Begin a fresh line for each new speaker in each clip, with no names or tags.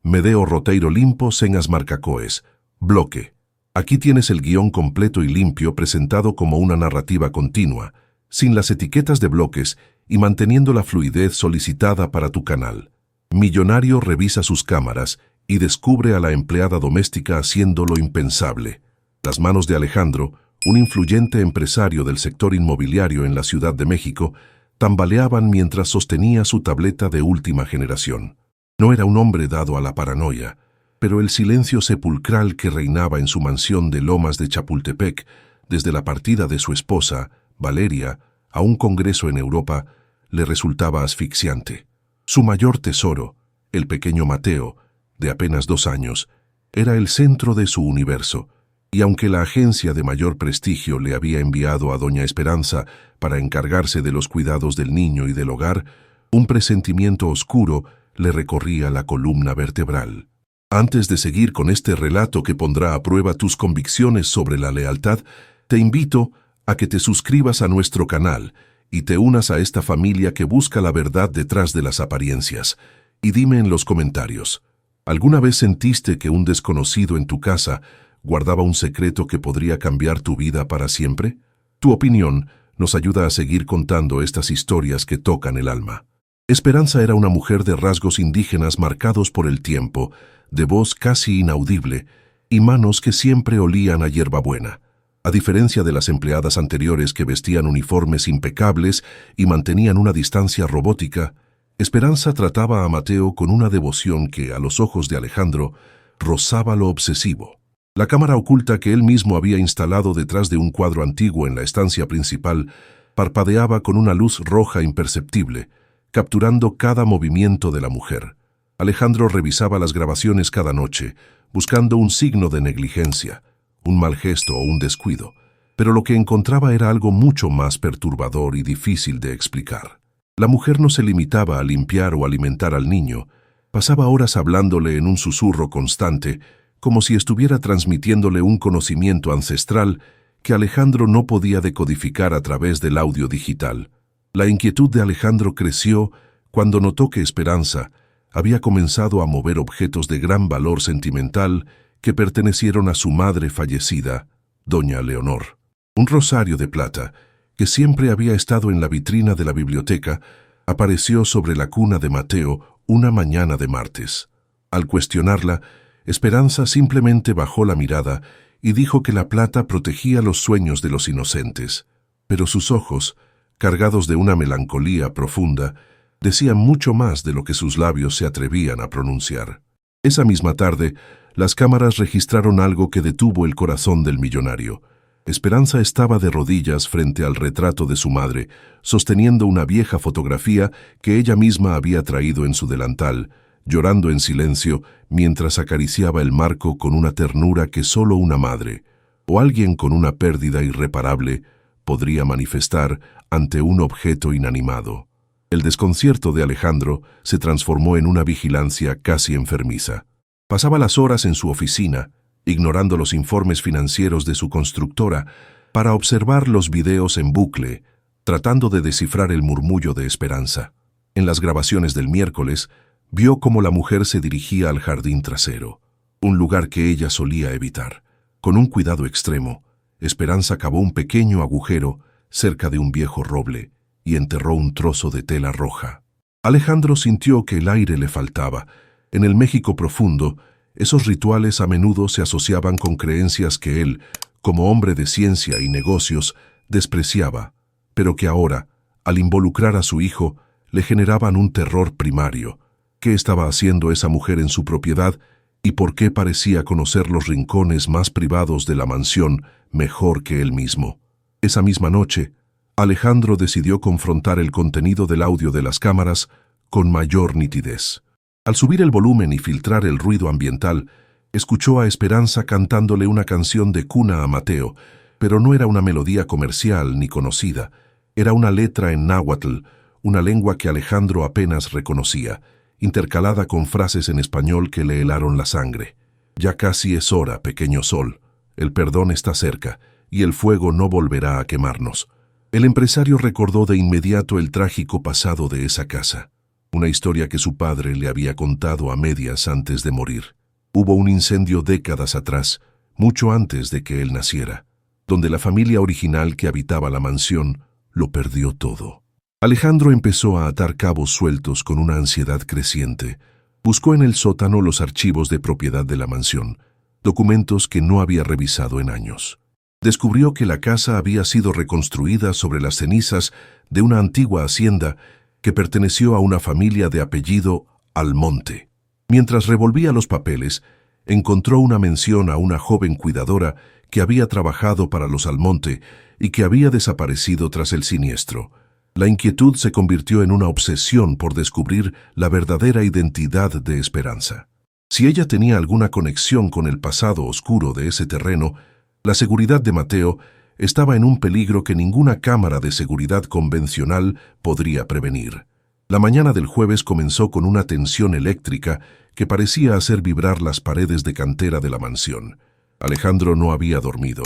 Medeo Roteiro Limpo Señas Marcacoes. Bloque. Aquí tienes el guión completo y limpio presentado como una narrativa continua, sin las etiquetas de bloques y manteniendo la fluidez solicitada para tu canal. Millonario revisa sus cámaras y descubre a la empleada doméstica haciendo lo impensable. Las manos de Alejandro, un influyente empresario del sector inmobiliario en la Ciudad de México, tambaleaban mientras sostenía su tableta de última generación. No era un hombre dado a la paranoia, pero el silencio sepulcral que reinaba en su mansión de Lomas de Chapultepec, desde la partida de su esposa, Valeria, a un congreso en Europa, le resultaba asfixiante. Su mayor tesoro, el pequeño Mateo, de apenas 2 años, era el centro de su universo, y aunque la agencia de mayor prestigio le había enviado a doña Esperanza para encargarse de los cuidados del niño y del hogar, un presentimiento oscuro le recorría la columna vertebral. Antes de seguir con este relato que pondrá a prueba tus convicciones sobre la lealtad, te invito a que te suscribas a nuestro canal y te unas a esta familia que busca la verdad detrás de las apariencias. Y dime en los comentarios, ¿alguna vez sentiste que un desconocido en tu casa guardaba un secreto que podría cambiar tu vida para siempre? Tu opinión nos ayuda a seguir contando estas historias que tocan el alma. Esperanza era una mujer de rasgos indígenas marcados por el tiempo, de voz casi inaudible y manos que siempre olían a hierbabuena. A diferencia de las empleadas anteriores que vestían uniformes impecables y mantenían una distancia robótica, Esperanza trataba a Mateo con una devoción que, a los ojos de Alejandro, rozaba lo obsesivo. La cámara oculta que él mismo había instalado detrás de un cuadro antiguo en la estancia principal parpadeaba con una luz roja imperceptible, capturando cada movimiento de la mujer. Alejandro revisaba las grabaciones cada noche, buscando un signo de negligencia, un mal gesto o un descuido, pero lo que encontraba era algo mucho más perturbador y difícil de explicar. La mujer no se limitaba a limpiar o alimentar al niño, pasaba horas hablándole en un susurro constante, como si estuviera transmitiéndole un conocimiento ancestral que Alejandro no podía decodificar a través del audio digital. La inquietud de Alejandro creció cuando notó que Esperanza había comenzado a mover objetos de gran valor sentimental que pertenecieron a su madre fallecida, doña Leonor. Un rosario de plata, que siempre había estado en la vitrina de la biblioteca, apareció sobre la cuna de Mateo una mañana de martes. Al cuestionarla, Esperanza simplemente bajó la mirada y dijo que la plata protegía los sueños de los inocentes, pero sus ojos, cargados de una melancolía profunda, decían mucho más de lo que sus labios se atrevían a pronunciar. Esa misma tarde, las cámaras registraron algo que detuvo el corazón del millonario. Esperanza estaba de rodillas frente al retrato de su madre, sosteniendo una vieja fotografía que ella misma había traído en su delantal, llorando en silencio mientras acariciaba el marco con una ternura que solo una madre, o alguien con una pérdida irreparable, podría manifestar ante un objeto inanimado. El desconcierto de Alejandro se transformó en una vigilancia casi enfermiza. Pasaba las horas en su oficina, ignorando los informes financieros de su constructora, para observar los videos en bucle, tratando de descifrar el murmullo de Esperanza. En las grabaciones del miércoles, vio cómo la mujer se dirigía al jardín trasero, un lugar que ella solía evitar. Con un cuidado extremo, Esperanza cavó un pequeño agujero cerca de un viejo roble y enterró un trozo de tela roja. Alejandro sintió que el aire le faltaba. En el México profundo, esos rituales a menudo se asociaban con creencias que él, como hombre de ciencia y negocios, despreciaba, pero que ahora, al involucrar a su hijo, le generaban un terror primario. ¿Qué estaba haciendo esa mujer en su propiedad y por qué parecía conocer los rincones más privados de la mansión mejor que él mismo? Esa misma noche, Alejandro decidió confrontar el contenido del audio de las cámaras con mayor nitidez. Al subir el volumen y filtrar el ruido ambiental, escuchó a Esperanza cantándole una canción de cuna a Mateo, pero no era una melodía comercial ni conocida. Era una letra en náhuatl, una lengua que Alejandro apenas reconocía, intercalada con frases en español que le helaron la sangre. Ya casi es hora, pequeño sol. El perdón está cerca, y el fuego no volverá a quemarnos. El empresario recordó de inmediato el trágico pasado de esa casa. una historia que su padre le había contado a medias antes de morir. Hubo un incendio décadas atrás, mucho antes de que él naciera, donde la familia original que habitaba la mansión lo perdió todo. Alejandro empezó a atar cabos sueltos con una ansiedad creciente. Buscó en el sótano los archivos de propiedad de la mansión, documentos que no había revisado en años. Descubrió que la casa había sido reconstruida sobre las cenizas de una antigua hacienda que perteneció a una familia de apellido Almonte. Mientras revolvía los papeles, encontró una mención a una joven cuidadora que había trabajado para los Almonte y que había desaparecido tras el siniestro. La inquietud se convirtió en una obsesión por descubrir la verdadera identidad de Esperanza. Si ella tenía alguna conexión con el pasado oscuro de ese terreno, la seguridad de Mateo estaba en un peligro que ninguna cámara de seguridad convencional podría prevenir. La mañana del jueves comenzó con una tensión eléctrica que parecía hacer vibrar las paredes de cantera de la mansión. Alejandro no había dormido,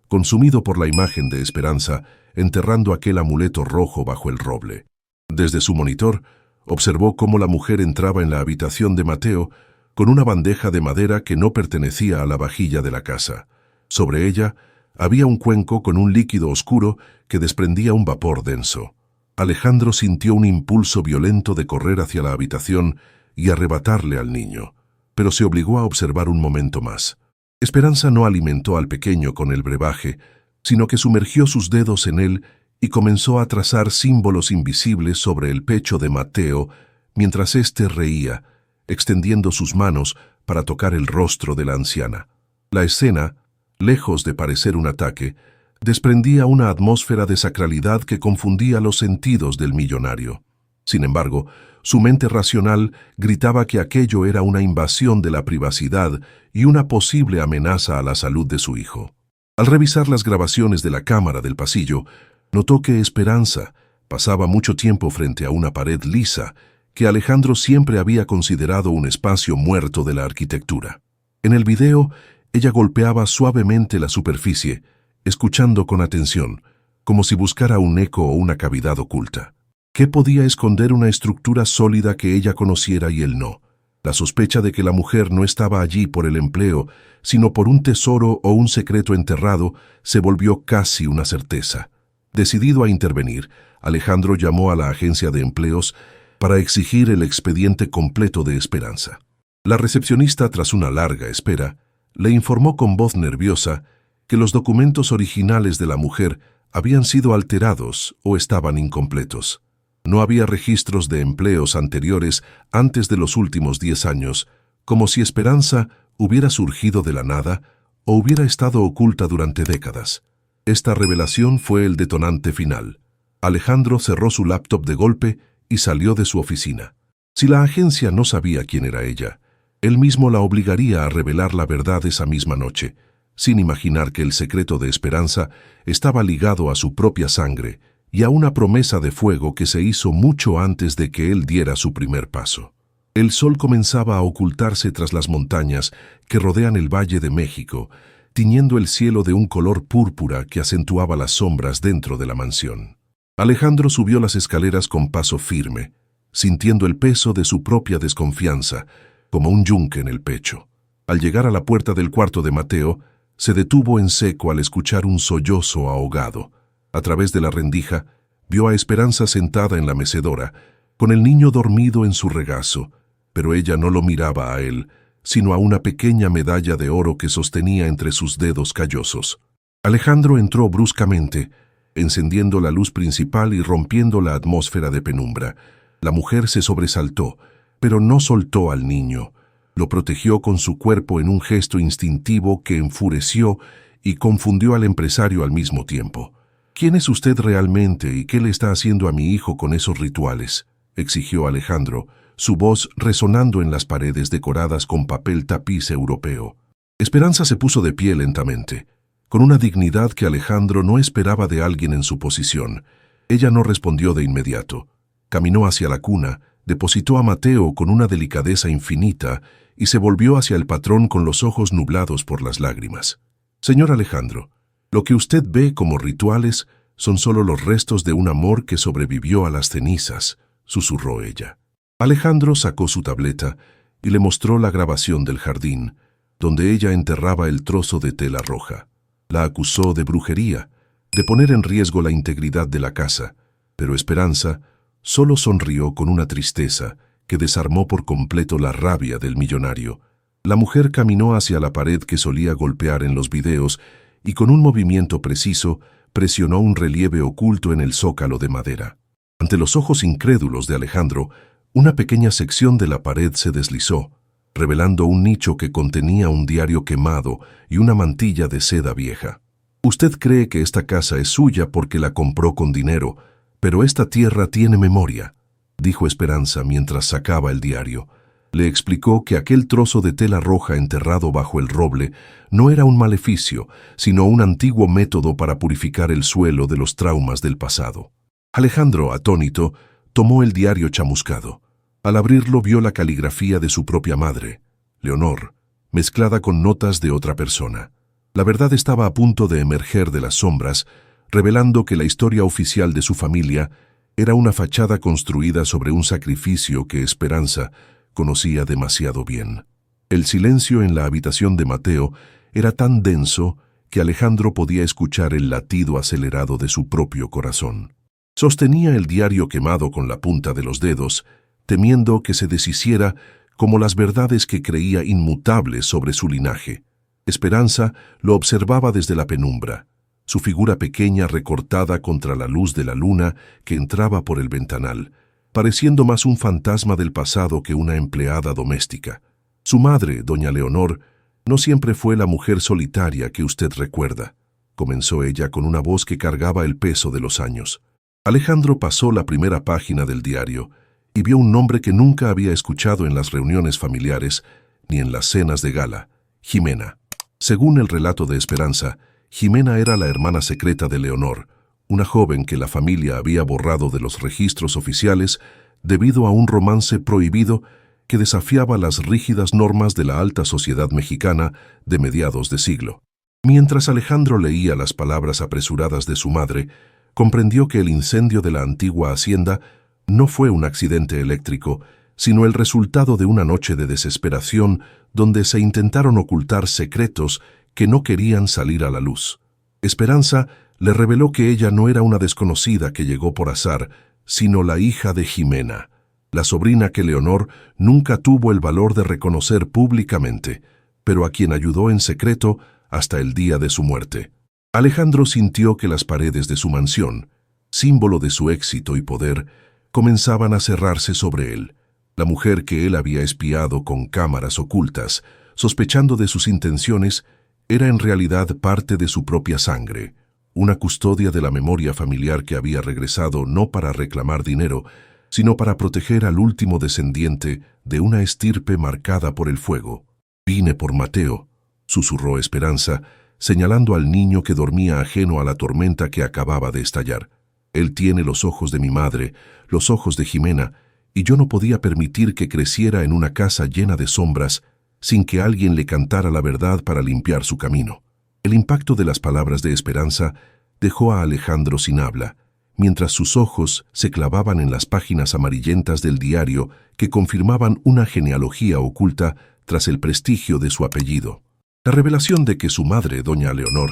consumido por la imagen de Esperanza, enterrando aquel amuleto rojo bajo el roble. Desde su monitor, observó cómo la mujer entraba en la habitación de Mateo con una bandeja de madera que no pertenecía a la vajilla de la casa. Sobre ella había un cuenco con un líquido oscuro que desprendía un vapor denso. Alejandro sintió un impulso violento de correr hacia la habitación y arrebatarle al niño, pero se obligó a observar un momento más. Esperanza no alimentó al pequeño con el brebaje, sino que sumergió sus dedos en él y comenzó a trazar símbolos invisibles sobre el pecho de Mateo mientras éste reía, extendiendo sus manos para tocar el rostro de la anciana. La escena, lejos de parecer un ataque, desprendía una atmósfera de sacralidad que confundía los sentidos del millonario. Sin embargo, su mente racional gritaba que aquello era una invasión de la privacidad y una posible amenaza a la salud de su hijo. Al revisar las grabaciones de la cámara del pasillo, notó que Esperanza pasaba mucho tiempo frente a una pared lisa que Alejandro siempre había considerado un espacio muerto de la arquitectura. En el video, ella golpeaba suavemente la superficie, escuchando con atención, como si buscara un eco o una cavidad oculta. ¿Qué podía esconder una estructura sólida que ella conociera y él no? La sospecha de que la mujer no estaba allí por el empleo, sino por un tesoro o un secreto enterrado, se volvió casi una certeza. Decidido a intervenir, Alejandro llamó a la agencia de empleos para exigir el expediente completo de Esperanza. La recepcionista, tras una larga espera, le informó con voz nerviosa que los documentos originales de la mujer habían sido alterados o estaban incompletos. No había registros de empleos anteriores antes de los últimos 10 años, como si Esperanza hubiera surgido de la nada o hubiera estado oculta durante décadas. Esta revelación fue el detonante final. Alejandro cerró su laptop de golpe y salió de su oficina. Si la agencia no sabía quién era ella, él mismo la obligaría a revelar la verdad esa misma noche, sin imaginar que el secreto de Esperanza estaba ligado a su propia sangre y a una promesa de fuego que se hizo mucho antes de que él diera su primer paso. El sol comenzaba a ocultarse tras las montañas que rodean el Valle de México, tiñendo el cielo de un color púrpura que acentuaba las sombras dentro de la mansión. Alejandro subió las escaleras con paso firme, sintiendo el peso de su propia desconfianza, como un yunque en el pecho. Al llegar a la puerta del cuarto de Mateo, se detuvo en seco al escuchar un sollozo ahogado. A través de la rendija, vio a Esperanza sentada en la mecedora, con el niño dormido en su regazo, pero ella no lo miraba a él, sino a una pequeña medalla de oro que sostenía entre sus dedos callosos. Alejandro entró bruscamente, encendiendo la luz principal y rompiendo la atmósfera de penumbra. La mujer se sobresaltó, pero no soltó al niño. Lo protegió con su cuerpo en un gesto instintivo que enfureció y confundió al empresario al mismo tiempo. «¿Quién es usted realmente y qué le está haciendo a mi hijo con esos rituales?», exigió Alejandro, su voz resonando en las paredes decoradas con papel tapiz europeo. Esperanza se puso de pie lentamente, con una dignidad que Alejandro no esperaba de alguien en su posición. Ella no respondió de inmediato. Caminó hacia la cuna, depositó a Mateo con una delicadeza infinita y se volvió hacia el patrón con los ojos nublados por las lágrimas. «Señor Alejandro, lo que usted ve como rituales son solo los restos de un amor que sobrevivió a las cenizas», susurró ella. Alejandro sacó su tableta y le mostró la grabación del jardín, donde ella enterraba el trozo de tela roja. La acusó de brujería, de poner en riesgo la integridad de la casa, pero Esperanza solo sonrió con una tristeza que desarmó por completo la rabia del millonario. La mujer caminó hacia la pared que solía golpear en los videos y con un movimiento preciso presionó un relieve oculto en el zócalo de madera. Ante los ojos incrédulos de Alejandro, una pequeña sección de la pared se deslizó, revelando un nicho que contenía un diario quemado y una mantilla de seda vieja. Usted cree que esta casa es suya porque la compró con dinero, pero esta tierra tiene memoria, dijo Esperanza mientras sacaba el diario. Le explicó que aquel trozo de tela roja enterrado bajo el roble no era un maleficio, sino un antiguo método para purificar el suelo de los traumas del pasado. Alejandro, atónito, tomó el diario chamuscado. Al abrirlo vio la caligrafía de su propia madre, Leonor, mezclada con notas de otra persona. La verdad estaba a punto de emerger de las sombras, revelando que la historia oficial de su familia era una fachada construida sobre un sacrificio que Esperanza conocía demasiado bien. El silencio en la habitación de Mateo era tan denso que Alejandro podía escuchar el latido acelerado de su propio corazón. Sostenía el diario quemado con la punta de los dedos, temiendo que se deshiciera como las verdades que creía inmutables sobre su linaje. Esperanza lo observaba desde la penumbra, su figura pequeña recortada contra la luz de la luna que entraba por el ventanal, pareciendo más un fantasma del pasado que una empleada doméstica. Su madre, doña Leonor, no siempre fue la mujer solitaria que usted recuerda, comenzó ella con una voz que cargaba el peso de los años. Alejandro pasó la primera página del diario y vio un nombre que nunca había escuchado en las reuniones familiares ni en las cenas de gala: Jimena. Según el relato de Esperanza, Jimena era la hermana secreta de Leonor, una joven que la familia había borrado de los registros oficiales debido a un romance prohibido que desafiaba las rígidas normas de la alta sociedad mexicana de mediados de siglo. Mientras Alejandro leía las palabras apresuradas de su madre, comprendió que el incendio de la antigua hacienda no fue un accidente eléctrico, sino el resultado de una noche de desesperación donde se intentaron ocultar secretos que no querían salir a la luz. Esperanza le reveló que ella no era una desconocida que llegó por azar, sino la hija de Jimena, la sobrina que Leonor nunca tuvo el valor de reconocer públicamente, pero a quien ayudó en secreto hasta el día de su muerte. Alejandro sintió que las paredes de su mansión, símbolo de su éxito y poder, comenzaban a cerrarse sobre él. La mujer que él había espiado con cámaras ocultas, sospechando de sus intenciones, era en realidad parte de su propia sangre, una custodia de la memoria familiar que había regresado no para reclamar dinero, sino para proteger al último descendiente de una estirpe marcada por el fuego. «Vine por Mateo», susurró Esperanza, señalando al niño que dormía ajeno a la tormenta que acababa de estallar. «Él tiene los ojos de mi madre, los ojos de Jimena, y yo no podía permitir que creciera en una casa llena de sombras sin que alguien le cantara la verdad para limpiar su camino». El impacto de las palabras de Esperanza dejó a Alejandro sin habla, mientras sus ojos se clavaban en las páginas amarillentas del diario que confirmaban una genealogía oculta tras el prestigio de su apellido. La revelación de que su madre, doña Leonor,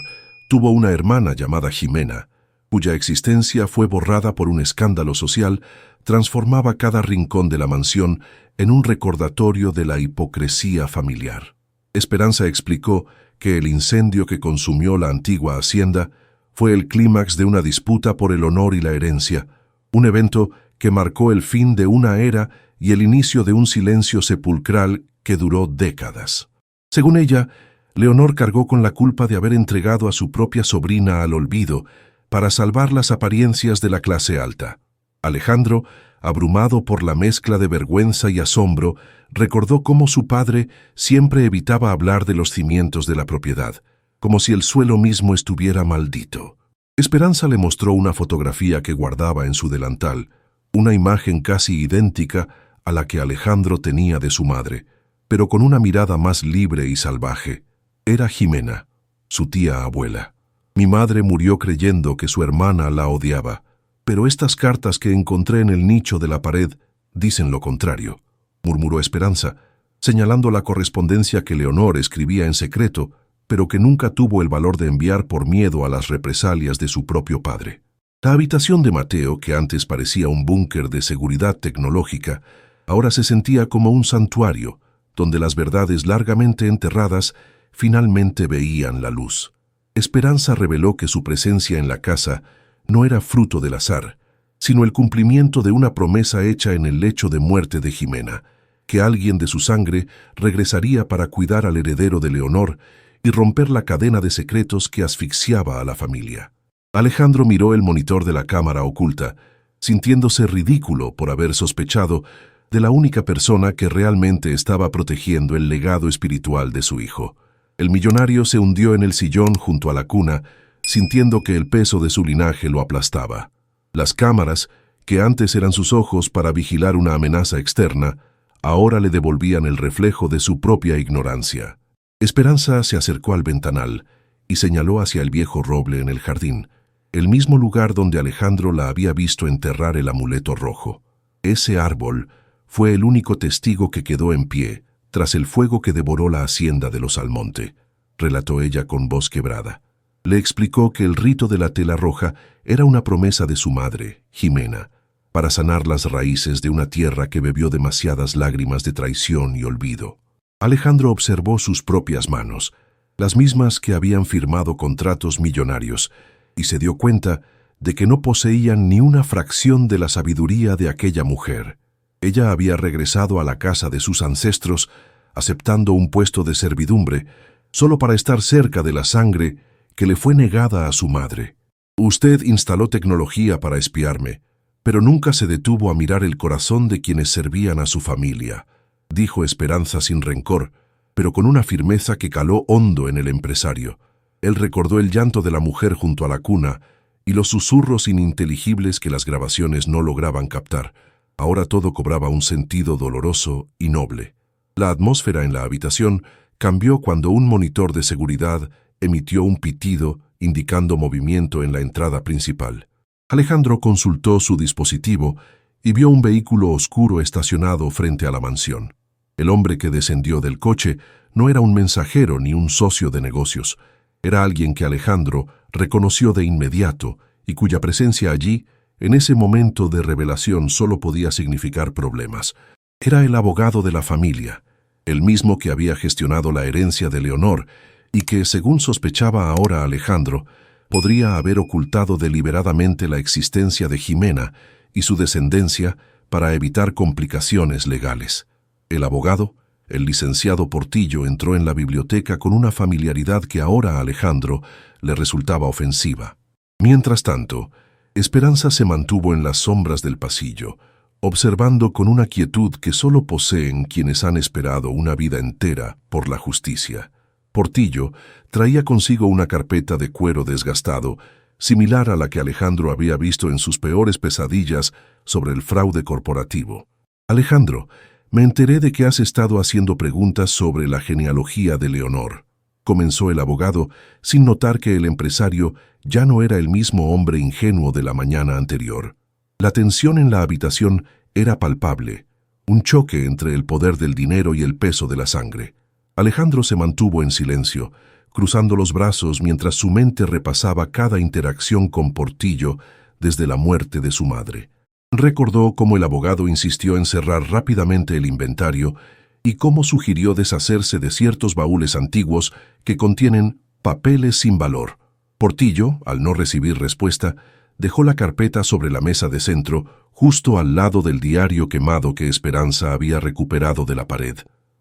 tuvo una hermana llamada Jimena, cuya existencia fue borrada por un escándalo social, transformaba cada rincón de la mansión en un recordatorio de la hipocresía familiar. Esperanza explicó que el incendio que consumió la antigua hacienda fue el clímax de una disputa por el honor y la herencia, un evento que marcó el fin de una era y el inicio de un silencio sepulcral que duró décadas. Según ella, Leonor cargó con la culpa de haber entregado a su propia sobrina al olvido para salvar las apariencias de la clase alta. Alejandro, abrumado por la mezcla de vergüenza y asombro, recordó cómo su padre siempre evitaba hablar de los cimientos de la propiedad, como si el suelo mismo estuviera maldito. Esperanza le mostró una fotografía que guardaba en su delantal, una imagen casi idéntica a la que Alejandro tenía de su madre, pero con una mirada más libre y salvaje. Era Jimena, su tía abuela. Mi madre murió creyendo que su hermana la odiaba, pero estas cartas que encontré en el nicho de la pared dicen lo contrario, murmuró Esperanza, señalando la correspondencia que Leonor escribía en secreto, pero que nunca tuvo el valor de enviar por miedo a las represalias de su propio padre. La habitación de Mateo, que antes parecía un búnker de seguridad tecnológica, ahora se sentía como un santuario, donde las verdades largamente enterradas finalmente veían la luz. Esperanza reveló que su presencia en la casa no era fruto del azar, sino el cumplimiento de una promesa hecha en el lecho de muerte de Jimena, que alguien de su sangre regresaría para cuidar al heredero de Leonor y romper la cadena de secretos que asfixiaba a la familia. Alejandro miró el monitor de la cámara oculta, sintiéndose ridículo por haber sospechado de la única persona que realmente estaba protegiendo el legado espiritual de su hijo. El millonario se hundió en el sillón junto a la cuna, sintiendo que el peso de su linaje lo aplastaba. Las cámaras, que antes eran sus ojos para vigilar una amenaza externa, ahora le devolvían el reflejo de su propia ignorancia. Esperanza se acercó al ventanal y señaló hacia el viejo roble en el jardín, el mismo lugar donde Alejandro la había visto enterrar el amuleto rojo. Ese árbol fue el único testigo que quedó en pie tras el fuego que devoró la hacienda de los Almonte, relató ella con voz quebrada. Le explicó que el rito de la tela roja era una promesa de su madre, Jimena, para sanar las raíces de una tierra que bebió demasiadas lágrimas de traición y olvido. Alejandro observó sus propias manos, las mismas que habían firmado contratos millonarios, y se dio cuenta de que no poseían ni una fracción de la sabiduría de aquella mujer. Ella había regresado a la casa de sus ancestros, aceptando un puesto de servidumbre, solo para estar cerca de la sangre que le fue negada a su madre. Usted instaló tecnología para espiarme, pero nunca se detuvo a mirar el corazón de quienes servían a su familia, dijo Esperanza sin rencor, pero con una firmeza que caló hondo en el empresario. Él recordó el llanto de la mujer junto a la cuna y los susurros ininteligibles que las grabaciones no lograban captar. Ahora todo cobraba un sentido doloroso y noble. La atmósfera en la habitación cambió cuando un monitor de seguridad emitió un pitido indicando movimiento en la entrada principal. Alejandro consultó su dispositivo y vio un vehículo oscuro estacionado frente a la mansión. El hombre que descendió del coche no era un mensajero ni un socio de negocios. Era alguien que Alejandro reconoció de inmediato y cuya presencia allí, en ese momento de revelación, solo podía significar problemas. Era el abogado de la familia, el mismo que había gestionado la herencia de Leonor y que, según sospechaba ahora Alejandro, podría haber ocultado deliberadamente la existencia de Jimena y su descendencia para evitar complicaciones legales. El abogado, el licenciado Portillo, entró en la biblioteca con una familiaridad que ahora a Alejandro le resultaba ofensiva. Mientras tanto, Esperanza se mantuvo en las sombras del pasillo, observando con una quietud que solo poseen quienes han esperado una vida entera por la justicia. Portillo traía consigo una carpeta de cuero desgastado, similar a la que Alejandro había visto en sus peores pesadillas sobre el fraude corporativo. Alejandro, me enteré de que has estado haciendo preguntas sobre la genealogía de Leonor, comenzó el abogado, sin notar que el empresario ya no era el mismo hombre ingenuo de la mañana anterior. La tensión en la habitación era palpable, un choque entre el poder del dinero y el peso de la sangre. Alejandro se mantuvo en silencio, cruzando los brazos mientras su mente repasaba cada interacción con Portillo desde la muerte de su madre. Recordó cómo el abogado insistió en cerrar rápidamente el inventario y cómo sugirió deshacerse de ciertos baúles antiguos que contienen papeles sin valor. Portillo, al no recibir respuesta, dejó la carpeta sobre la mesa de centro, justo al lado del diario quemado que Esperanza había recuperado de la pared.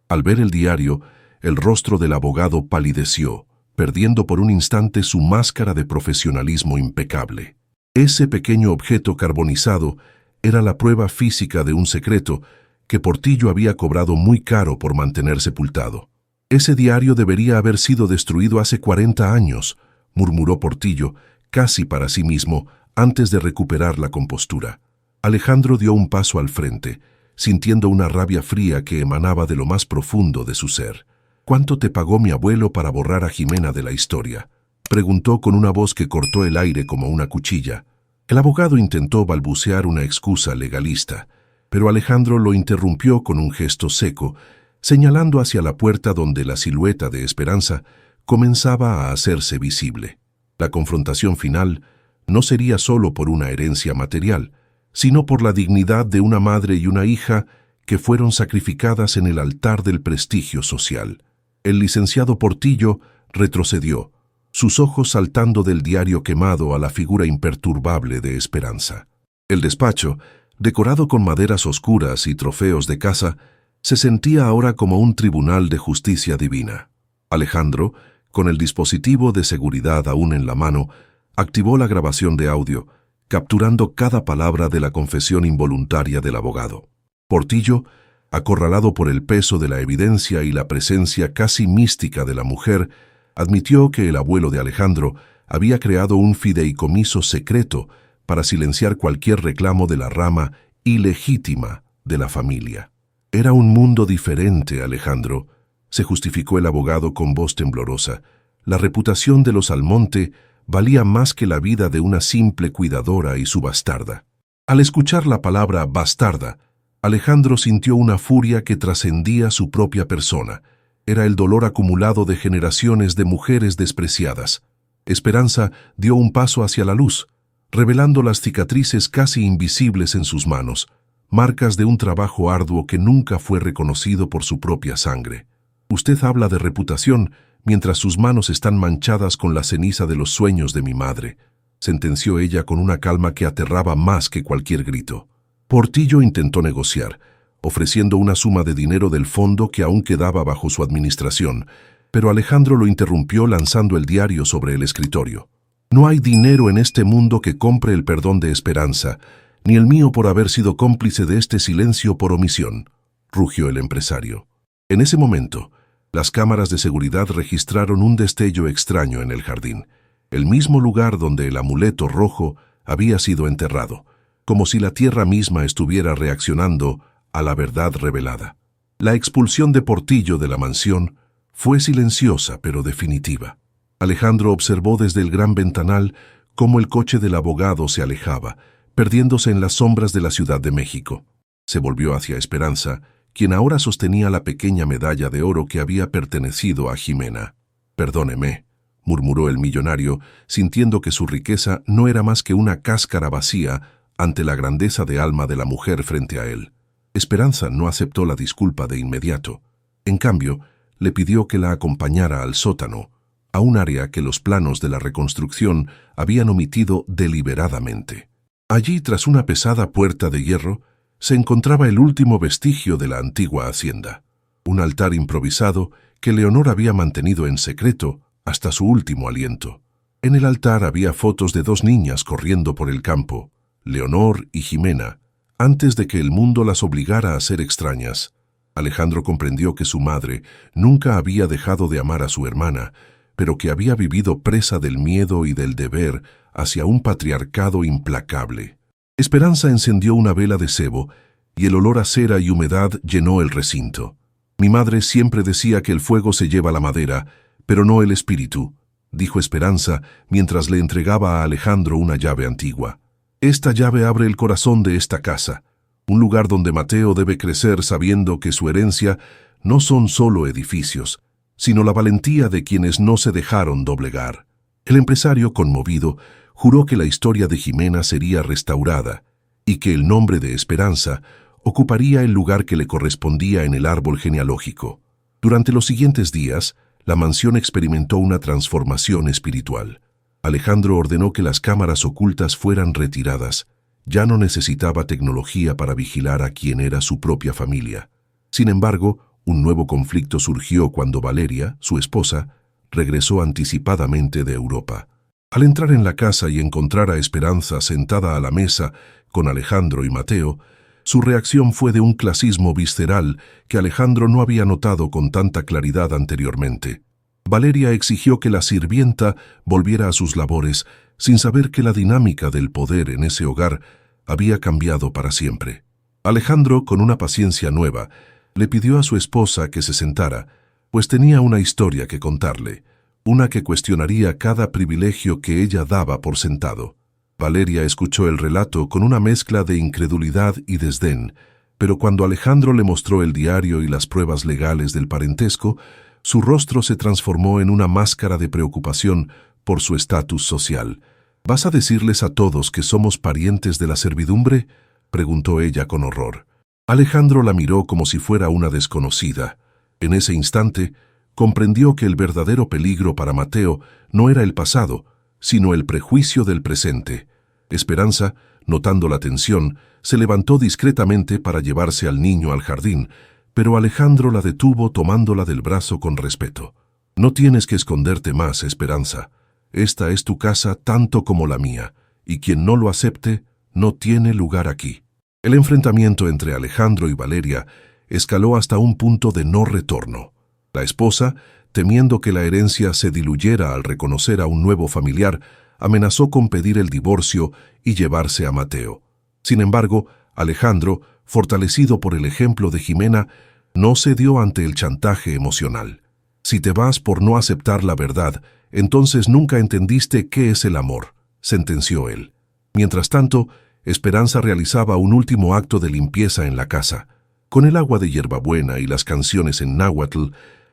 Al ver el diario, el rostro del abogado palideció, perdiendo por un instante su máscara de profesionalismo impecable. Ese pequeño objeto carbonizado era la prueba física de un secreto que Portillo había cobrado muy caro por mantener sepultado. Ese diario debería haber sido destruido hace 40 años, murmuró Portillo, casi para sí mismo, antes de recuperar la compostura. Alejandro dio un paso al frente, sintiendo una rabia fría que emanaba de lo más profundo de su ser. ¿Cuánto te pagó mi abuelo para borrar a Jimena de la historia?, preguntó con una voz que cortó el aire como una cuchilla. El abogado intentó balbucear una excusa legalista, pero Alejandro lo interrumpió con un gesto seco, señalando hacia la puerta donde la silueta de Esperanza comenzaba a hacerse visible. La confrontación final no sería solo por una herencia material, sino por la dignidad de una madre y una hija que fueron sacrificadas en el altar del prestigio social. El licenciado Portillo retrocedió, sus ojos saltando del diario quemado a la figura imperturbable de Esperanza. El despacho, decorado con maderas oscuras y trofeos de caza, se sentía ahora como un tribunal de justicia divina. Alejandro, con el dispositivo de seguridad aún en la mano, activó la grabación de audio, capturando cada palabra de la confesión involuntaria del abogado. Portillo, acorralado por el peso de la evidencia y la presencia casi mística de la mujer, admitió que el abuelo de Alejandro había creado un fideicomiso secreto para silenciar cualquier reclamo de la rama ilegítima de la familia. Era un mundo diferente, Alejandro, se justificó el abogado con voz temblorosa. La reputación de los Almonte valía más que la vida de una simple cuidadora y su bastarda. Al escuchar la palabra bastarda, Alejandro sintió una furia que trascendía su propia persona. Era el dolor acumulado de generaciones de mujeres despreciadas. Esperanza dio un paso hacia la luz, revelando las cicatrices casi invisibles en sus manos, marcas de un trabajo arduo que nunca fue reconocido por su propia sangre. Usted habla de reputación mientras sus manos están manchadas con la ceniza de los sueños de mi madre, sentenció ella con una calma que aterraba más que cualquier grito. Portillo intentó negociar, ofreciendo una suma de dinero del fondo que aún quedaba bajo su administración, pero Alejandro lo interrumpió lanzando el diario sobre el escritorio. No hay dinero en este mundo que compre el perdón de Esperanza, ni el mío por haber sido cómplice de este silencio por omisión, rugió el empresario. En ese momento, las cámaras de seguridad registraron un destello extraño en el jardín, el mismo lugar donde el amuleto rojo había sido enterrado, como si la tierra misma estuviera reaccionando a la verdad revelada. La expulsión de Portillo de la mansión fue silenciosa pero definitiva. Alejandro observó desde el gran ventanal cómo el coche del abogado se alejaba, perdiéndose en las sombras de la Ciudad de México. Se volvió hacia Esperanza, quien ahora sostenía la pequeña medalla de oro que había pertenecido a Jimena. «Perdóneme», murmuró el millonario, sintiendo que su riqueza no era más que una cáscara vacía ante la grandeza de alma de la mujer frente a él. Esperanza no aceptó la disculpa de inmediato. En cambio, le pidió que la acompañara al sótano, a un área que los planos de la reconstrucción habían omitido deliberadamente. Allí, tras una pesada puerta de hierro, se encontraba el último vestigio de la antigua hacienda, un altar improvisado que Leonor había mantenido en secreto hasta su último aliento. En el altar había fotos de dos niñas corriendo por el campo, Leonor y Jimena, antes de que el mundo las obligara a ser extrañas. Alejandro comprendió que su madre nunca había dejado de amar a su hermana, pero que había vivido presa del miedo y del deber hacia un patriarcado implacable. Esperanza encendió una vela de cebo y el olor a cera y humedad llenó el recinto. «Mi madre siempre decía que el fuego se lleva la madera, pero no el espíritu», dijo Esperanza mientras le entregaba a Alejandro una llave antigua. «Esta llave abre el corazón de esta casa, un lugar donde Mateo debe crecer sabiendo que su herencia no son solo edificios, sino la valentía de quienes no se dejaron doblegar». El empresario, conmovido, juró que la historia de Jimena sería restaurada y que el nombre de Esperanza ocuparía el lugar que le correspondía en el árbol genealógico. Durante los siguientes días, la mansión experimentó una transformación espiritual. Alejandro ordenó que las cámaras ocultas fueran retiradas. Ya no necesitaba tecnología para vigilar a quien era su propia familia. Sin embargo, un nuevo conflicto surgió cuando Valeria, su esposa, regresó anticipadamente de Europa. Al entrar en la casa y encontrar a Esperanza sentada a la mesa con Alejandro y Mateo, su reacción fue de un clasismo visceral que Alejandro no había notado con tanta claridad anteriormente. Valeria exigió que la sirvienta volviera a sus labores, sin saber que la dinámica del poder en ese hogar había cambiado para siempre. Alejandro, con una paciencia nueva, le pidió a su esposa que se sentara, pues tenía una historia que contarle, una que cuestionaría cada privilegio que ella daba por sentado. Valeria escuchó el relato con una mezcla de incredulidad y desdén, Pero cuando Alejandro le mostró el diario y las pruebas legales del parentesco, su rostro se transformó en una máscara de preocupación por su estatus social. ¿Vas a decirles a todos que somos parientes de la servidumbre?, preguntó ella con horror. Alejandro la miró como si fuera una desconocida. En ese instante, comprendió que el verdadero peligro para Mateo no era el pasado, sino el prejuicio del presente. Esperanza, notando la tensión, se levantó discretamente para llevarse al niño al jardín, pero Alejandro la detuvo tomándola del brazo con respeto. No tienes que esconderte más, Esperanza. Esta es tu casa tanto como la mía, y quien no lo acepte no tiene lugar aquí. El enfrentamiento entre Alejandro y Valeria escaló hasta un punto de no retorno. La esposa, temiendo que la herencia se diluyera al reconocer a un nuevo familiar, amenazó con pedir el divorcio y llevarse a Mateo. Sin embargo, Alejandro, fortalecido por el ejemplo de Jimena, no cedió ante el chantaje emocional. Si te vas por no aceptar la verdad, entonces nunca entendiste qué es el amor, sentenció él. Mientras tanto, Esperanza realizaba un último acto de limpieza en la casa. Con el agua de hierbabuena y las canciones en náhuatl,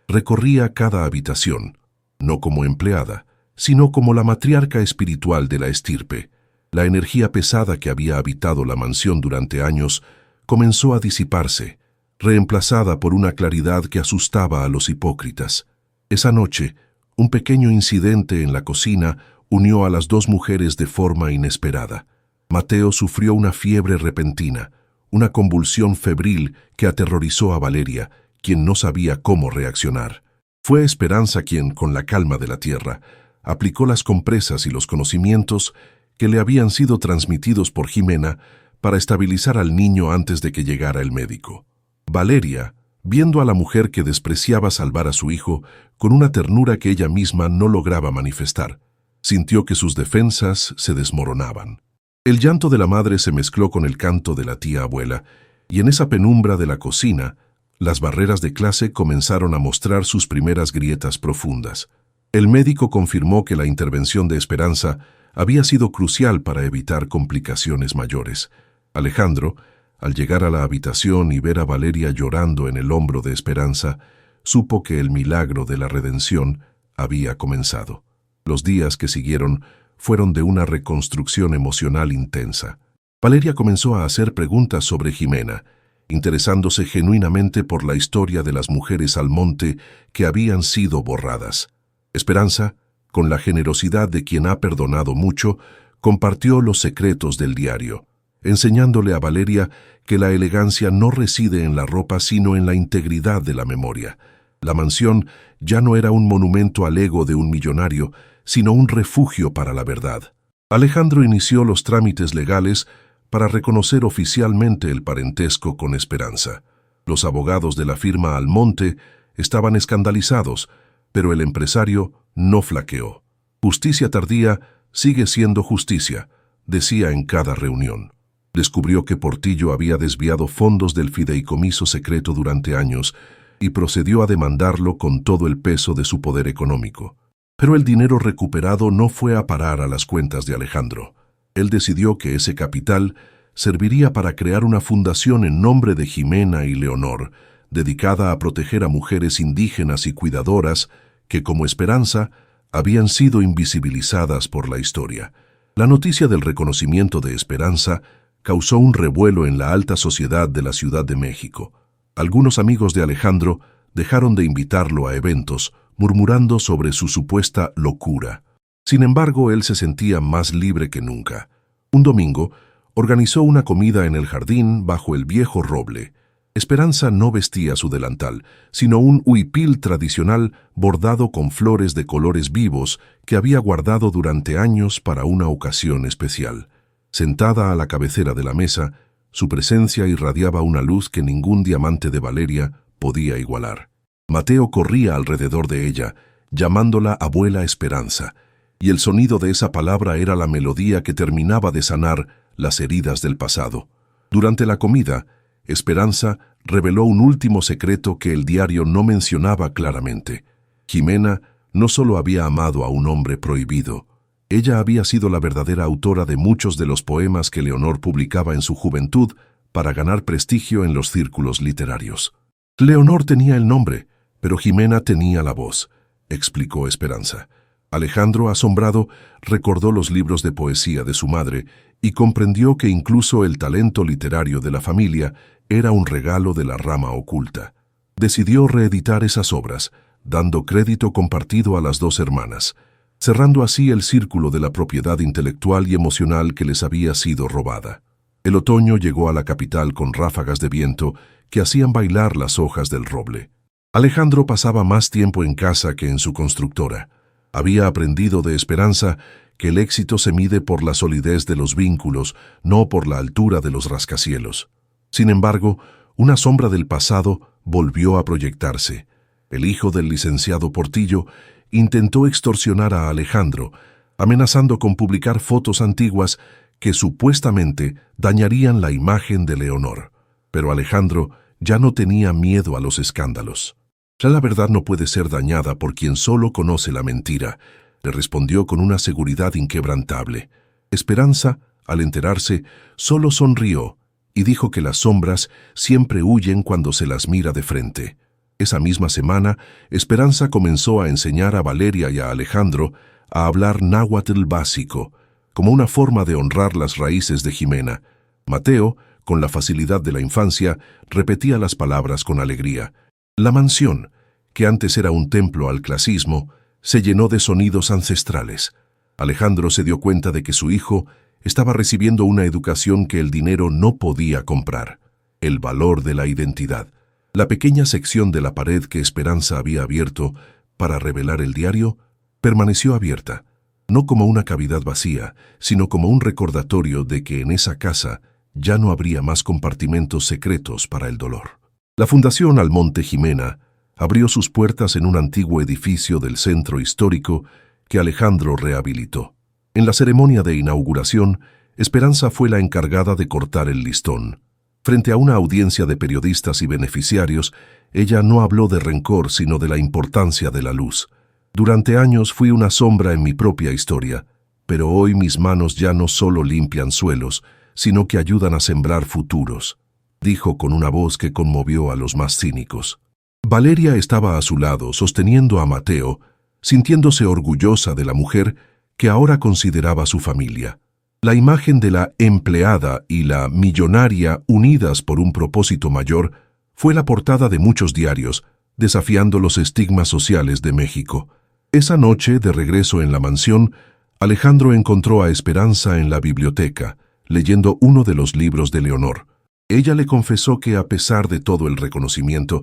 recorría cada habitación, no como empleada, sino como la matriarca espiritual de la estirpe. La energía pesada que había habitado la mansión durante años comenzó a disiparse, reemplazada por una claridad que asustaba a los hipócritas. Esa noche, un pequeño incidente en la cocina unió a las dos mujeres de forma inesperada. Mateo sufrió una fiebre repentina, una convulsión febril que aterrorizó a Valeria, quien no sabía cómo reaccionar. Fue Esperanza quien, con la calma de la tierra, aplicó las compresas y los conocimientos que le habían sido transmitidos por Jimena para estabilizar al niño antes de que llegara el médico. Valeria, viendo a la mujer que despreciaba salvar a su hijo con una ternura que ella misma no lograba manifestar, sintió que sus defensas se desmoronaban. El llanto de la madre se mezcló con el canto de la tía abuela, y en esa penumbra de la cocina, las barreras de clase comenzaron a mostrar sus primeras grietas profundas. El médico confirmó que la intervención de Esperanza había sido crucial para evitar complicaciones mayores. Alejandro, al llegar a la habitación y ver a Valeria llorando en el hombro de Esperanza, supo que el milagro de la redención había comenzado. Los días que siguieron fueron de una reconstrucción emocional intensa. Valeria comenzó a hacer preguntas sobre Jimena, interesándose genuinamente por la historia de las mujeres Almonte que habían sido borradas. Esperanza, con la generosidad de quien ha perdonado mucho, compartió los secretos del diario, enseñándole a Valeria que la elegancia no reside en la ropa sino en la integridad de la memoria. La mansión ya no era un monumento al ego de un millonario, sino un refugio para la verdad. Alejandro inició los trámites legales para reconocer oficialmente el parentesco con Esperanza. Los abogados de la firma Almonte estaban escandalizados, pero el empresario no flaqueó. Justicia tardía sigue siendo justicia, decía en cada reunión. Descubrió que Portillo había desviado fondos del fideicomiso secreto durante años y procedió a demandarlo con todo el peso de su poder económico. Pero el dinero recuperado no fue a parar a las cuentas de Alejandro. Él decidió que ese capital serviría para crear una fundación en nombre de Jimena y Leonor, dedicada a proteger a mujeres indígenas y cuidadoras que, como Esperanza, habían sido invisibilizadas por la historia. La noticia del reconocimiento de Esperanza causó un revuelo en la alta sociedad de la Ciudad de México. Algunos amigos de Alejandro dejaron de invitarlo a eventos, murmurando sobre su supuesta locura. Sin embargo, él se sentía más libre que nunca. Un domingo, organizó una comida en el jardín bajo el viejo roble. Esperanza no vestía su delantal, sino un huipil tradicional bordado con flores de colores vivos que había guardado durante años para una ocasión especial. Sentada a la cabecera de la mesa, su presencia irradiaba una luz que ningún diamante de Valeria podía igualar. Mateo corría alrededor de ella, llamándola abuela Esperanza, y el sonido de esa palabra era la melodía que terminaba de sanar las heridas del pasado. Durante la comida, Esperanza reveló un último secreto que el diario no mencionaba claramente. Jimena no solo había amado a un hombre prohibido, ella había sido la verdadera autora de muchos de los poemas que Leonor publicaba en su juventud para ganar prestigio en los círculos literarios. Leonor tenía el nombre, pero Jimena tenía la voz, explicó Esperanza. Alejandro, asombrado, recordó los libros de poesía de su madre y comprendió que incluso el talento literario de la familia era un regalo de la rama oculta. Decidió reeditar esas obras, dando crédito compartido a las dos hermanas, cerrando así el círculo de la propiedad intelectual y emocional que les había sido robada. El otoño llegó a la capital con ráfagas de viento que hacían bailar las hojas del roble. Alejandro pasaba más tiempo en casa que en su constructora. Había aprendido de Esperanza que el éxito se mide por la solidez de los vínculos, no por la altura de los rascacielos. Sin embargo, una sombra del pasado volvió a proyectarse. El hijo del licenciado Portillo intentó extorsionar a Alejandro, amenazando con publicar fotos antiguas que supuestamente dañarían la imagen de Leonor. Pero Alejandro ya no tenía miedo a los escándalos. Ya la verdad no puede ser dañada por quien solo conoce la mentira, le respondió con una seguridad inquebrantable. Esperanza, al enterarse, solo sonrió y dijo que las sombras siempre huyen cuando se las mira de frente. Esa misma semana, Esperanza comenzó a enseñar a Valeria y a Alejandro a hablar náhuatl básico, como una forma de honrar las raíces de Jimena. Mateo, con la facilidad de la infancia, repetía las palabras con alegría. La mansión, que antes era un templo al clasismo, se llenó de sonidos ancestrales. Alejandro se dio cuenta de que su hijo estaba recibiendo una educación que el dinero no podía comprar, el valor de la identidad. La pequeña sección de la pared que Esperanza había abierto para revelar el diario permaneció abierta, no como una cavidad vacía, sino como un recordatorio de que en esa casa ya no habría más compartimentos secretos para el dolor. La Fundación Almonte Jimena abrió sus puertas en un antiguo edificio del centro histórico que Alejandro rehabilitó. En la ceremonia de inauguración, Esperanza fue la encargada de cortar el listón. Frente a una audiencia de periodistas y beneficiarios, ella no habló de rencor, sino de la importancia de la luz. Durante años fui una sombra en mi propia historia, pero hoy mis manos ya no solo limpian suelos, sino que ayudan a sembrar futuros, dijo con una voz que conmovió a los más cínicos. Valeria estaba a su lado, sosteniendo a Mateo, sintiéndose orgullosa de la mujer que ahora consideraba su familia. La imagen de la empleada y la millonaria unidas por un propósito mayor fue la portada de muchos diarios, desafiando los estigmas sociales de México. Esa noche, de regreso en la mansión, Alejandro encontró a Esperanza en la biblioteca, leyendo uno de los libros de Leonor. Ella le confesó que, a pesar de todo el reconocimiento,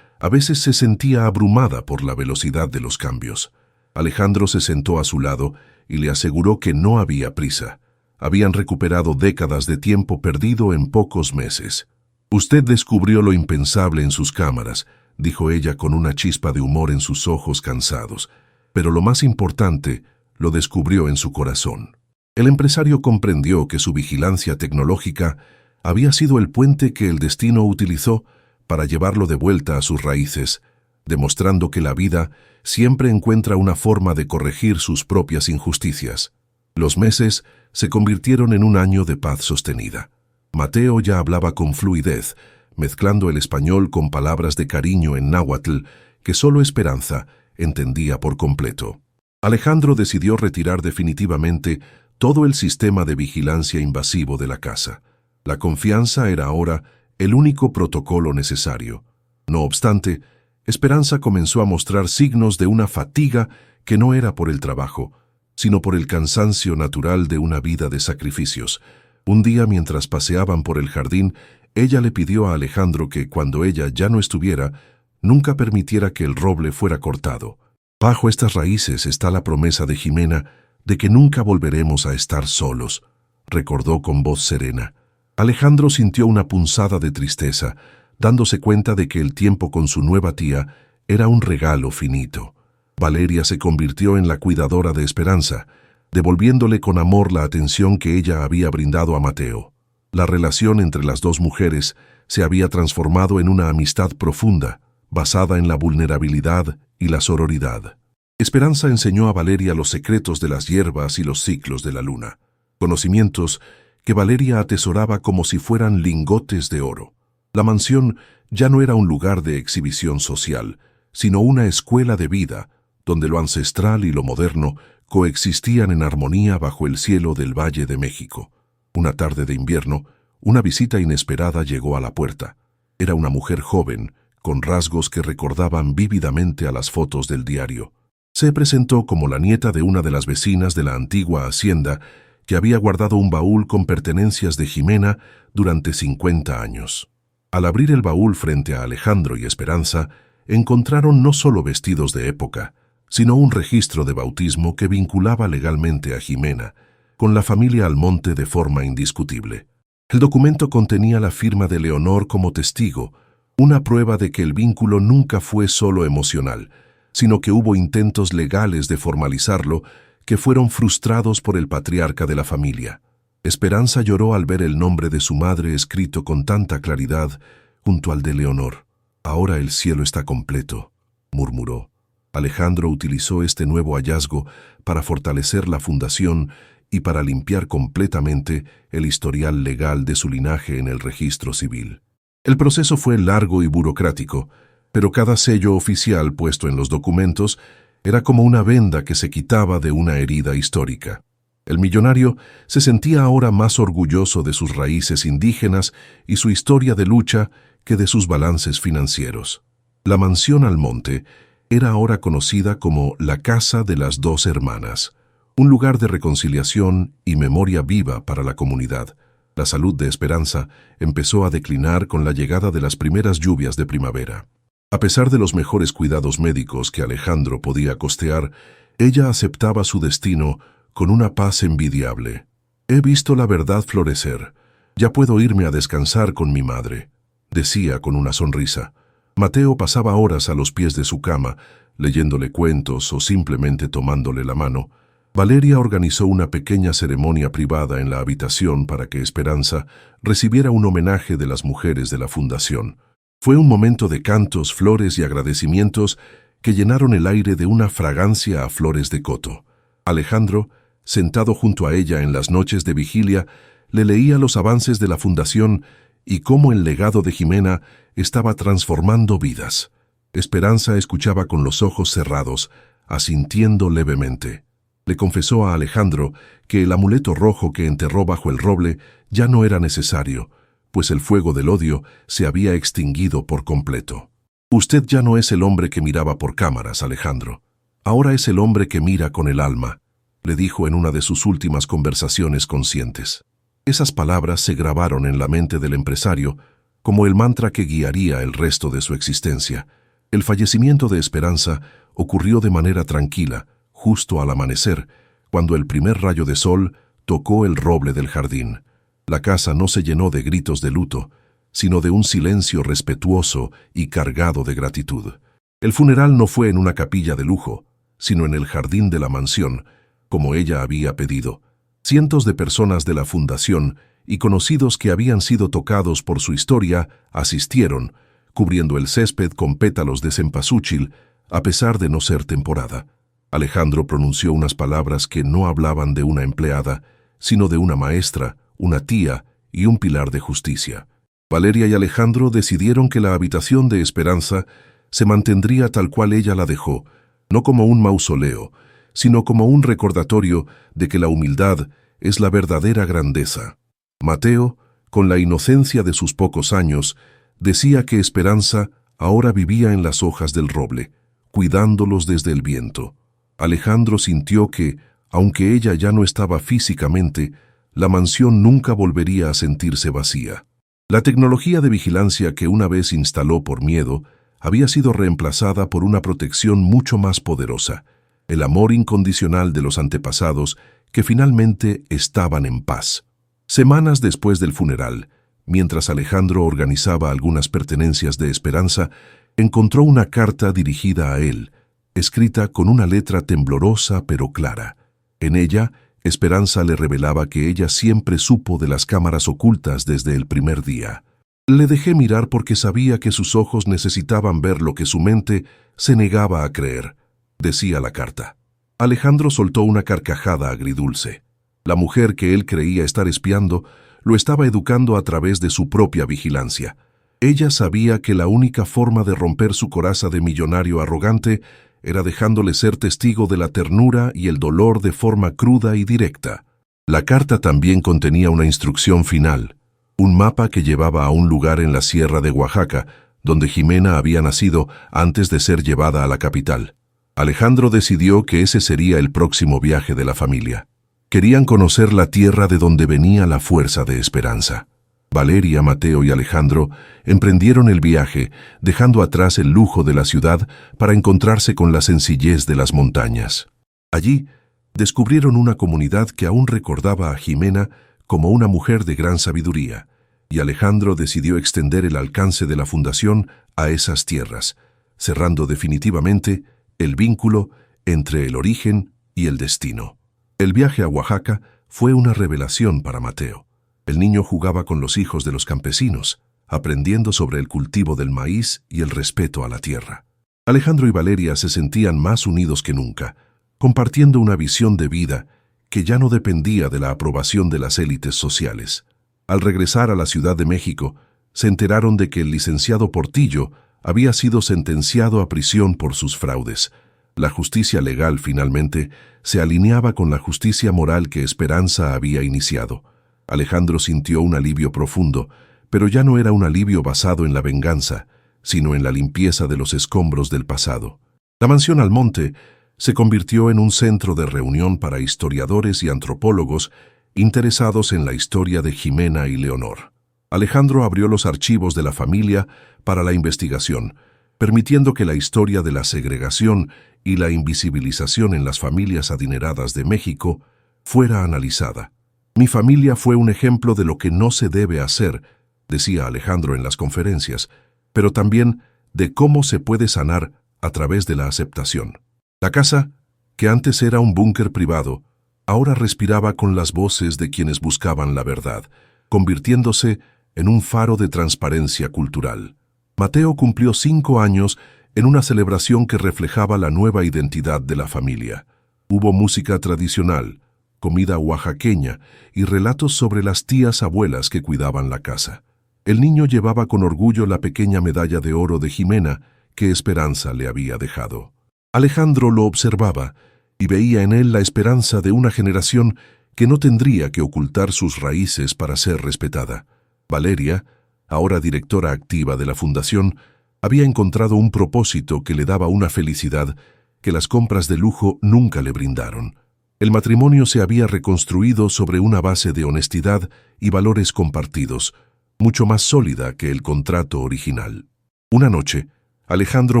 a veces se sentía abrumada por la velocidad de los cambios. Alejandro se sentó a su lado y le aseguró que no había prisa. Habían recuperado décadas de tiempo perdido en pocos meses. «Usted descubrió lo impensable en sus cámaras», dijo ella con una chispa de humor en sus ojos cansados. «Pero lo más importante, lo descubrió en su corazón». El empresario comprendió que su vigilancia tecnológica había sido el puente que el destino utilizó para llevarlo de vuelta a sus raíces, demostrando que la vida siempre encuentra una forma de corregir sus propias injusticias. Los meses se convirtieron en un año de paz sostenida. Mateo ya hablaba con fluidez, mezclando el español con palabras de cariño en náhuatl que solo Esperanza entendía por completo. Alejandro decidió retirar definitivamente todo el sistema de vigilancia invasivo de la casa. La confianza era ahora el único protocolo necesario. No obstante, Esperanza comenzó a mostrar signos de una fatiga que no era por el trabajo, sino por el cansancio natural de una vida de sacrificios. Un día, mientras paseaban por el jardín, ella le pidió a Alejandro que, cuando ella ya no estuviera, nunca permitiera que el roble fuera cortado. «Bajo estas raíces está la promesa de Jimena de que nunca volveremos a estar solos», recordó con voz serena. Alejandro sintió una punzada de tristeza, dándose cuenta de que el tiempo con su nueva tía era un regalo finito. Valeria se convirtió en la cuidadora de Esperanza, devolviéndole con amor la atención que ella había brindado a Mateo. La relación entre las dos mujeres se había transformado en una amistad profunda, basada en la vulnerabilidad y la sororidad. Esperanza enseñó a Valeria los secretos de las hierbas y los ciclos de la luna, conocimientos que Valeria atesoraba como si fueran lingotes de oro. La mansión ya no era un lugar de exhibición social, sino una escuela de vida, donde lo ancestral y lo moderno coexistían en armonía bajo el cielo del Valle de México. Una tarde de invierno, una visita inesperada llegó a la puerta. Era una mujer joven, con rasgos que recordaban vívidamente a las fotos del diario. Se presentó como la nieta de una de las vecinas de la antigua hacienda que había guardado un baúl con pertenencias de Jimena durante 50 años. Al abrir el baúl frente a Alejandro y Esperanza, encontraron no solo vestidos de época, sino un registro de bautismo que vinculaba legalmente a Jimena, con la familia Almonte de forma indiscutible. El documento contenía la firma de Leonor como testigo, una prueba de que el vínculo nunca fue solo emocional, sino que hubo intentos legales de formalizarlo que fueron frustrados por el patriarca de la familia. Esperanza lloró al ver el nombre de su madre escrito con tanta claridad junto al de Leonor. «Ahora el cielo está completo», murmuró. Alejandro utilizó este nuevo hallazgo para fortalecer la fundación y para limpiar completamente el historial legal de su linaje en el registro civil. El proceso fue largo y burocrático, pero cada sello oficial puesto en los documentos era como una venda que se quitaba de una herida histórica. El millonario se sentía ahora más orgulloso de sus raíces indígenas y su historia de lucha que de sus balances financieros. La mansión Almonte era ahora conocida como la Casa de las Dos Hermanas, un lugar de reconciliación y memoria viva para la comunidad. La salud de Esperanza empezó a declinar con la llegada de las primeras lluvias de primavera. A pesar de los mejores cuidados médicos que Alejandro podía costear, ella aceptaba su destino con una paz envidiable. «He visto la verdad florecer. Ya puedo irme a descansar con mi madre», decía con una sonrisa. Mateo pasaba horas a los pies de su cama, leyéndole cuentos o simplemente tomándole la mano. Valeria organizó una pequeña ceremonia privada en la habitación para que Esperanza recibiera un homenaje de las mujeres de la fundación. Fue un momento de cantos, flores y agradecimientos que llenaron el aire de una fragancia a flores de coto. Alejandro, sentado junto a ella en las noches de vigilia, le leía los avances de la fundación y cómo el legado de Jimena estaba transformando vidas. Esperanza escuchaba con los ojos cerrados, asintiendo levemente. Le confesó a Alejandro que el amuleto rojo que enterró bajo el roble ya no era necesario, pues el fuego del odio se había extinguido por completo. «Usted ya no es el hombre que miraba por cámaras, Alejandro. Ahora es el hombre que mira con el alma», le dijo en una de sus últimas conversaciones conscientes. Esas palabras se grabaron en la mente del empresario como el mantra que guiaría el resto de su existencia. El fallecimiento de Esperanza ocurrió de manera tranquila, justo al amanecer, cuando el primer rayo de sol tocó el roble del jardín. La casa no se llenó de gritos de luto, sino de un silencio respetuoso y cargado de gratitud. El funeral no fue en una capilla de lujo, sino en el jardín de la mansión, como ella había pedido. Cientos de personas de la fundación y conocidos que habían sido tocados por su historia asistieron, cubriendo el césped con pétalos de cempasúchil, a pesar de no ser temporada. Alejandro pronunció unas palabras que no hablaban de una empleada, sino de una maestra, una tía y un pilar de justicia. Valeria y Alejandro decidieron que la habitación de Esperanza se mantendría tal cual ella la dejó, no como un mausoleo, sino como un recordatorio de que la humildad es la verdadera grandeza. Mateo, con la inocencia de sus pocos años, decía que Esperanza ahora vivía en las hojas del roble, cuidándolos desde el viento. Alejandro sintió que, aunque ella ya no estaba físicamente, la mansión nunca volvería a sentirse vacía. La tecnología de vigilancia que una vez instaló por miedo había sido reemplazada por una protección mucho más poderosa, el amor incondicional de los antepasados que finalmente estaban en paz. Semanas después del funeral, mientras Alejandro organizaba algunas pertenencias de Esperanza, encontró una carta dirigida a él, escrita con una letra temblorosa pero clara. En ella, Esperanza le revelaba que ella siempre supo de las cámaras ocultas desde el primer día. «Le dejé mirar porque sabía que sus ojos necesitaban ver lo que su mente se negaba a creer», decía la carta. Alejandro soltó una carcajada agridulce. La mujer que él creía estar espiando lo estaba educando a través de su propia vigilancia. Ella sabía que la única forma de romper su coraza de millonario arrogante era dejándole ser testigo de la ternura y el dolor de forma cruda y directa. La carta también contenía una instrucción final, un mapa que llevaba a un lugar en la sierra de Oaxaca, donde Jimena había nacido antes de ser llevada a la capital. Alejandro decidió que ese sería el próximo viaje de la familia. Querían conocer la tierra de donde venía la fuerza de esperanza. Valeria, Mateo y Alejandro emprendieron el viaje, dejando atrás el lujo de la ciudad para encontrarse con la sencillez de las montañas. Allí, descubrieron una comunidad que aún recordaba a Jimena como una mujer de gran sabiduría, y Alejandro decidió extender el alcance de la fundación a esas tierras, cerrando definitivamente el vínculo entre el origen y el destino. El viaje a Oaxaca fue una revelación para Mateo. El niño jugaba con los hijos de los campesinos, aprendiendo sobre el cultivo del maíz y el respeto a la tierra. Alejandro y Valeria se sentían más unidos que nunca, compartiendo una visión de vida que ya no dependía de la aprobación de las élites sociales. Al regresar a la Ciudad de México, se enteraron de que el licenciado Portillo había sido sentenciado a prisión por sus fraudes. La justicia legal, finalmente, se alineaba con la justicia moral que Esperanza había iniciado. Alejandro sintió un alivio profundo, pero ya no era un alivio basado en la venganza, sino en la limpieza de los escombros del pasado. La mansión Almonte se convirtió en un centro de reunión para historiadores y antropólogos interesados en la historia de Jimena y Leonor. Alejandro abrió los archivos de la familia para la investigación, permitiendo que la historia de la segregación y la invisibilización en las familias adineradas de México fuera analizada. Mi familia fue un ejemplo de lo que no se debe hacer, decía Alejandro en las conferencias, pero también de cómo se puede sanar a través de la aceptación. La casa, que antes era un búnker privado, ahora respiraba con las voces de quienes buscaban la verdad, convirtiéndose en un faro de transparencia cultural. Mateo cumplió 5 años en una celebración que reflejaba la nueva identidad de la familia. Hubo música tradicional, comida oaxaqueña y relatos sobre las tías abuelas que cuidaban la casa. El niño llevaba con orgullo la pequeña medalla de oro de Jimena que Esperanza le había dejado. Alejandro lo observaba y veía en él la esperanza de una generación que no tendría que ocultar sus raíces para ser respetada. Valeria, ahora directora activa de la fundación, había encontrado un propósito que le daba una felicidad que las compras de lujo nunca le brindaron. El matrimonio se había reconstruido sobre una base de honestidad y valores compartidos, mucho más sólida que el contrato original. Una noche, Alejandro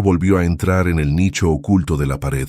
volvió a entrar en el nicho oculto de la pared,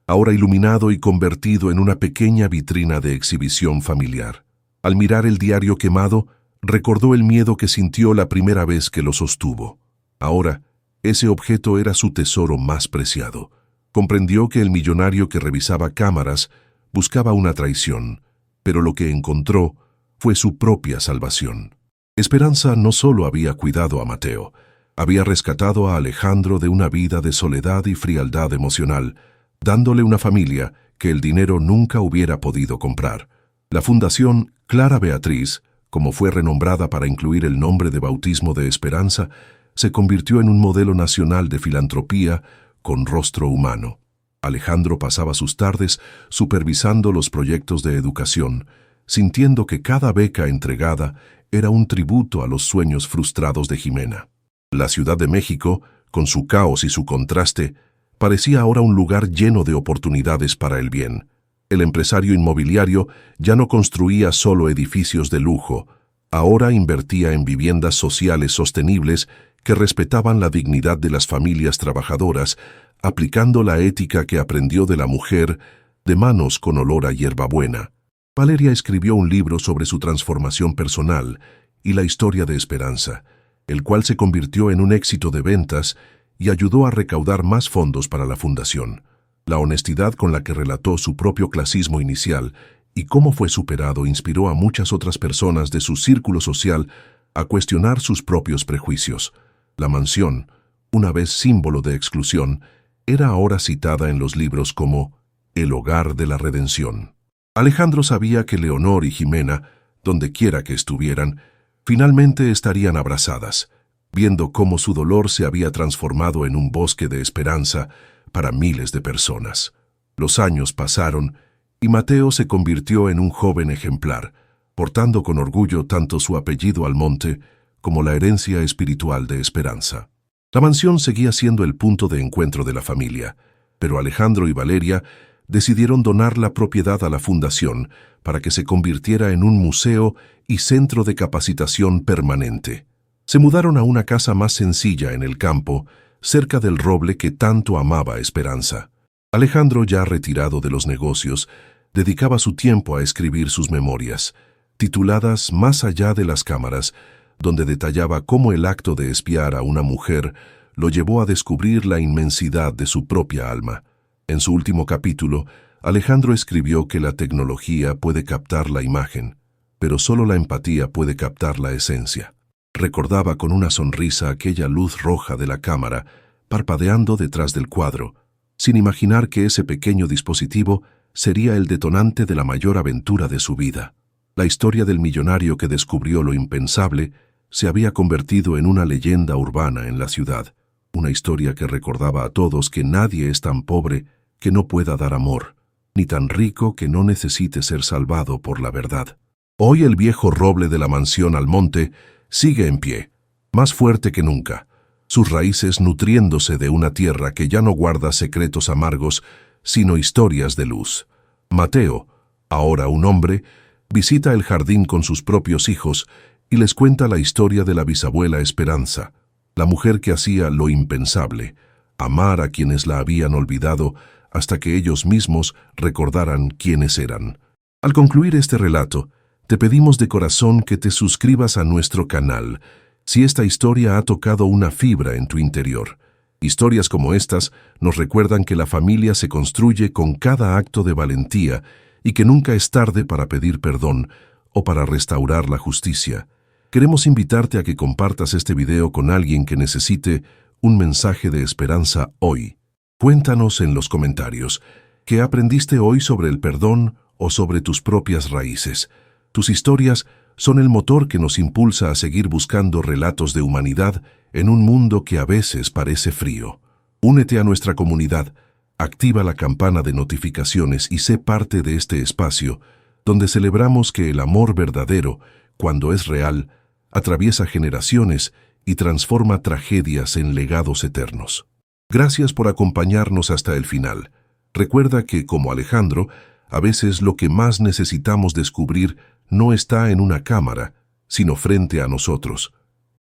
ahora iluminado y convertido en una pequeña vitrina de exhibición familiar. Al mirar el diario quemado, recordó el miedo que sintió la primera vez que lo sostuvo. Ahora, ese objeto era su tesoro más preciado. Comprendió que el millonario que revisaba cámaras buscaba una traición, pero lo que encontró fue su propia salvación. Esperanza no solo había cuidado a Mateo, había rescatado a Alejandro de una vida de soledad y frialdad emocional, dándole una familia que el dinero nunca hubiera podido comprar. La Fundación Clara Beatriz, como fue renombrada para incluir el nombre de bautismo de Esperanza, se convirtió en un modelo nacional de filantropía con rostro humano. Alejandro pasaba sus tardes supervisando los proyectos de educación, sintiendo que cada beca entregada era un tributo a los sueños frustrados de Jimena. La Ciudad de México, con su caos y su contraste, parecía ahora un lugar lleno de oportunidades para el bien. El empresario inmobiliario ya no construía solo edificios de lujo, ahora invertía en viviendas sociales sostenibles que respetaban la dignidad de las familias trabajadoras, aplicando la ética que aprendió de la mujer de manos con olor a hierbabuena. Valeria escribió un libro sobre su transformación personal y la historia de Esperanza, el cual se convirtió en un éxito de ventas y ayudó a recaudar más fondos para la fundación. La honestidad con la que relató su propio clasismo inicial y cómo fue superado inspiró a muchas otras personas de su círculo social a cuestionar sus propios prejuicios. La mansión, una vez símbolo de exclusión, era ahora citada en los libros como el hogar de la redención. Alejandro sabía que Leonor y Jimena, donde quiera que estuvieran, finalmente estarían abrazadas, viendo cómo su dolor se había transformado en un bosque de esperanza para miles de personas. Los años pasaron y Mateo se convirtió en un joven ejemplar, portando con orgullo tanto su apellido Almonte como la herencia espiritual de Esperanza. La mansión seguía siendo el punto de encuentro de la familia, pero Alejandro y Valeria decidieron donar la propiedad a la fundación para que se convirtiera en un museo y centro de capacitación permanente. Se mudaron a una casa más sencilla en el campo, cerca del roble que tanto amaba Esperanza. Alejandro, ya retirado de los negocios, dedicaba su tiempo a escribir sus memorias, tituladas Más allá de las cámaras, donde detallaba cómo el acto de espiar a una mujer lo llevó a descubrir la inmensidad de su propia alma. En su último capítulo, Alejandro escribió que la tecnología puede captar la imagen, pero solo la empatía puede captar la esencia. Recordaba con una sonrisa aquella luz roja de la cámara, parpadeando detrás del cuadro, sin imaginar que ese pequeño dispositivo sería el detonante de la mayor aventura de su vida. La historia del millonario que descubrió lo impensable se había convertido en una leyenda urbana en la ciudad, una historia que recordaba a todos que nadie es tan pobre que no pueda dar amor, ni tan rico que no necesite ser salvado por la verdad. Hoy el viejo roble de la mansión Almonte sigue en pie, más fuerte que nunca, sus raíces nutriéndose de una tierra que ya no guarda secretos amargos, sino historias de luz. Mateo, ahora un hombre, visita el jardín con sus propios hijos y les cuenta la historia de la bisabuela Esperanza, la mujer que hacía lo impensable, amar a quienes la habían olvidado hasta que ellos mismos recordaran quiénes eran. Al concluir este relato, te pedimos de corazón que te suscribas a nuestro canal si esta historia ha tocado una fibra en tu interior. Historias como estas nos recuerdan que la familia se construye con cada acto de valentía y que nunca es tarde para pedir perdón o para restaurar la justicia. Queremos invitarte a que compartas este video con alguien que necesite un mensaje de esperanza hoy. Cuéntanos en los comentarios qué aprendiste hoy sobre el perdón o sobre tus propias raíces. Tus historias son el motor que nos impulsa a seguir buscando relatos de humanidad en un mundo que a veces parece frío. Únete a nuestra comunidad, activa la campana de notificaciones y sé parte de este espacio donde celebramos que el amor verdadero, cuando es real, atraviesa generaciones y transforma tragedias en legados eternos. Gracias por acompañarnos hasta el final. Recuerda que, como Alejandro, a veces lo que más necesitamos descubrir no está en una cámara, sino frente a nosotros.